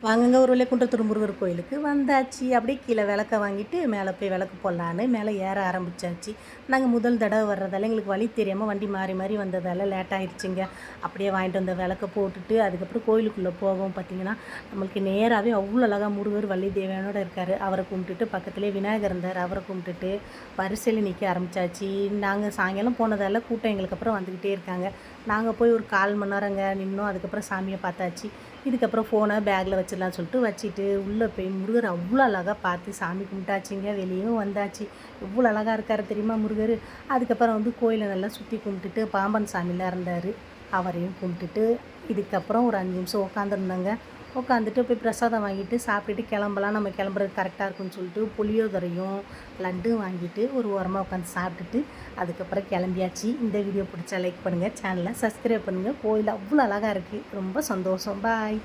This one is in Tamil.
வாங்கங்க ஒரு வழியாக குன்றத்தூர் முருகர் கோயிலுக்கு வந்தாச்சு. அப்படியே கீழே விளக்க வாங்கிட்டு மேலே போய் விளக்கு போடலான்னு மேலே ஏற ஆரம்பித்தாச்சு. நாங்கள் முதல் தடவை வர்றதால எங்களுக்கு வழி தெரியாமல் வண்டி மாறி மாறி வந்ததால் லேட் ஆகிடுச்சிங்க. அப்படியே வாங்கிட்டு வந்த விளக்க போட்டுட்டு அதுக்கப்புறம் கோயிலுக்குள்ளே போவோம். பார்த்திங்கன்னா நம்மளுக்கு நேராகவே அவ்வளோ அழகாக முருகர் வள்ளி தேவியானோட இருக்கார். அவரை கும்பிட்டுட்டு பக்கத்துலேயே விநாயகர் இருந்தார். அவரை கும்பிட்டுட்டு வரிசையில் நிற்க ஆரம்பித்தாச்சு. நாங்கள் சாயங்காலம் போனதால் கூட்டம் எங்களுக்கு அப்புறம் வந்துக்கிட்டே இருக்காங்க. நாங்கள் போய் ஒரு 1/4 மணி நேரங்க நின்னோம். அதுக்கப்புறம் சாமியை பார்த்தாச்சு. இதுக்கப்புறம் ஃபோனை பேக்கில் வச்சிடலான்னு சொல்லிட்டு வச்சுட்டு உள்ளே போய் முருகர் அவ்வளோ அழகாக பார்த்து சாமி கும்பிட்டாச்சுங்க. வெளியும் வந்தாச்சு. எவ்வளோ அழகாக இருக்கார் தெரியுமா முருகர். அதுக்கப்புறம் கோயிலை நல்லா சுற்றி கும்பிட்டுட்டு பாம்பன் சாமிலாம் இருந்தார். அவரையும் கும்பிட்டுட்டு இதுக்கப்புறம் ஒரு 5 நிமிஷம் உட்காந்துருந்தாங்க. உட்காந்துட்டு போய் பிரசாதம் வாங்கிட்டு சாப்பிட்டுட்டு கிளம்பலாம், நம்ம கிளம்புறது கரெக்டாக இருக்குன்னு சொல்லிட்டு புளியோதரையும் லட்டும் வாங்கிட்டு ஒரு ஓரமாக உட்காந்து சாப்பிட்டுட்டு அதுக்கப்புறம் கிளம்பியாச்சு. இந்த வீடியோ பிடிச்சா லைக் பண்ணுங்கள், சேனலை சப்ஸ்கிரைப் பண்ணுங்கள். கோயில் அவ்வளோ அழகாக இருக்குது. ரொம்ப சந்தோஷம். பாய்.